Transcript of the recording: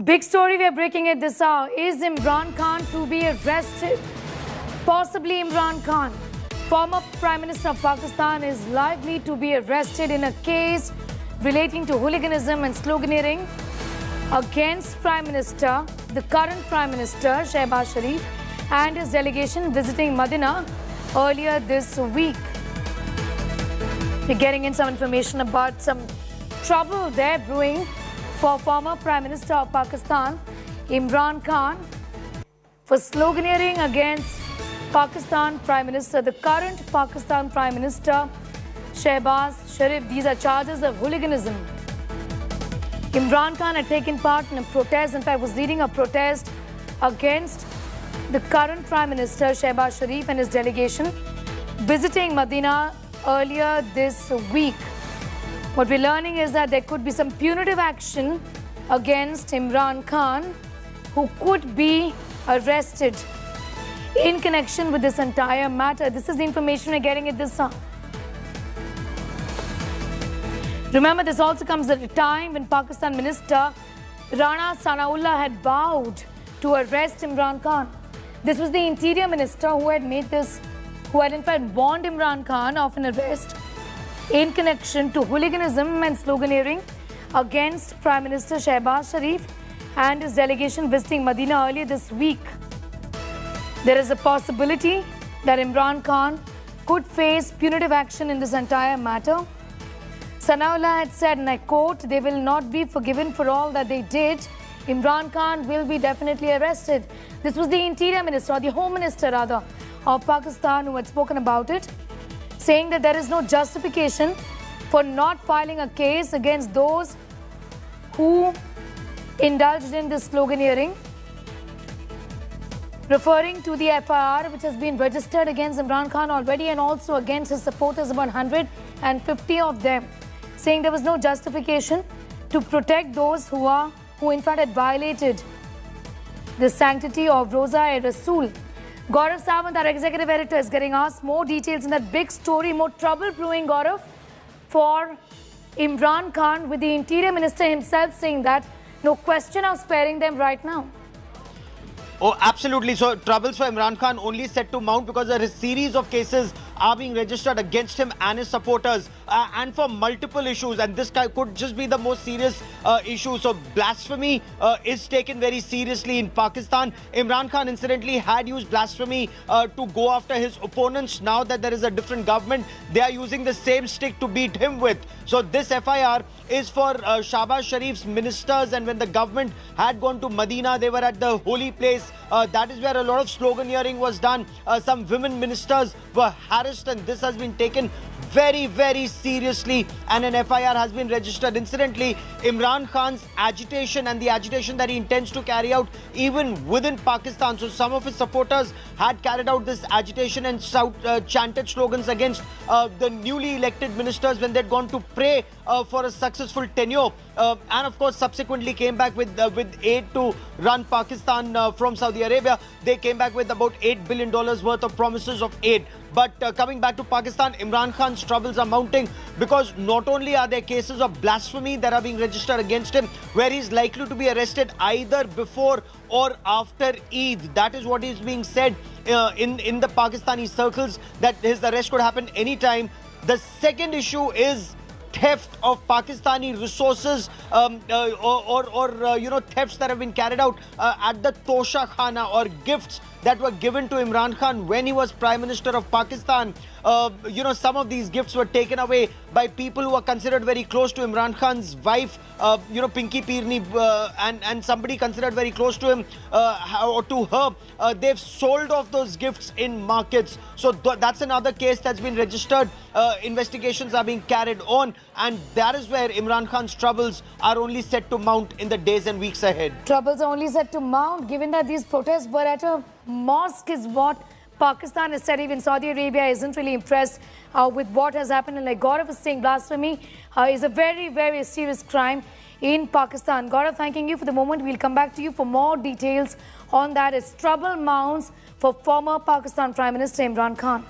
Big story we are breaking at this hour. Is Imran Khan to be arrested? Possibly Imran Khan, former Prime Minister of Pakistan, is likely to be arrested in a case relating to hooliganism and sloganeering against the current Prime Minister, Shehbaz Sharif, and his delegation visiting Medina earlier this week. We're getting in some information about some trouble there brewing for former Prime Minister of Pakistan, Imran Khan, for sloganeering against Pakistan Prime Minister, the current Pakistan Prime Minister, Shehbaz Sharif. These are charges of hooliganism. Imran Khan had taken part in a protest, in fact was leading a protest against the current Prime Minister, Shehbaz Sharif, and his delegation visiting Medina earlier this week. What we're learning is that there could be some punitive action against Imran Khan, who could be arrested in connection with this entire matter. This is the information we're getting at this hour. Remember, this also comes at a time when Pakistan Minister Rana Sanaullah had vowed to arrest Imran Khan. This was the Interior Minister who had in fact warned Imran Khan of an arrest in connection to hooliganism and sloganeering against Prime Minister Shehbaz Sharif and his delegation visiting Medina earlier this week. There is a possibility that Imran Khan could face punitive action in this entire matter. Sanaullah had said, and I quote, "They will not be forgiven for all that they did. Imran Khan will be definitely arrested." This was the Interior Minister, or the Home Minister rather, of Pakistan who had spoken about it, saying that there is no justification for not filing a case against those who indulged in this sloganeering, referring to the FIR which has been registered against Imran Khan already and also against his supporters, about 150 of them, saying there was no justification to protect those who in fact had violated the sanctity of Roza-e-Rasool. Gaurav Sawant, our executive editor, is getting us more details in that big story, more trouble brewing, Gaurav, for Imran Khan, with the Interior Minister himself saying that no question of sparing them right now. Oh, absolutely. So troubles for Imran Khan only set to mount because a series of cases are being registered against him and his supporters, and for multiple issues, and this could just be the most serious issue. So blasphemy is taken very seriously in Pakistan. Imran Khan incidentally had used blasphemy to go after his opponents. Now that there is a different government, they are using the same stick to beat him with. So this FIR is for Shehbaz Sharif's ministers, and when the government had gone to Medina, they were at the holy place. That is where a lot of sloganeering was done. Some women ministers were harassed, and this has been taken very, very seriously, and an FIR has been registered. Incidentally, Imran Khan's agitation and the agitation that he intends to carry out even within Pakistan. So some of his supporters had carried out this agitation and chanted slogans against the newly elected ministers when they'd gone to pray for a successful tenure, and of course subsequently came back with aid to run Pakistan from Saudi Arabia. They came back with about $8 billion worth of promises of aid. But coming back to Pakistan, Imran Khan's troubles are mounting because not only are there cases of blasphemy that are being registered against him, where he's likely to be arrested either before or after Eid. That is what is being said in the Pakistani circles, that his arrest could happen anytime. The second issue is theft of Pakistani resources, thefts that have been carried out at the Tosha Khana, or gifts that were given to Imran Khan when he was Prime Minister of Pakistan. Some of these gifts were taken away by people who are considered very close to Imran Khan's wife, Pinky Pirni, and somebody considered very close to him or to her. They've sold off those gifts in markets. So that's another case that's been registered. Investigations are being carried on, and that is where Imran Khan's troubles are only set to mount in the days and weeks ahead. Troubles are only set to mount, given that these protests were at a mosque, is what Pakistan has said. Even Saudi Arabia isn't really impressed with what has happened. And like Gaurav is saying, blasphemy is a very, very serious crime in Pakistan. Gaurav, thanking you for the moment. We'll come back to you for more details on that as trouble mounts for former Pakistan Prime Minister Imran Khan.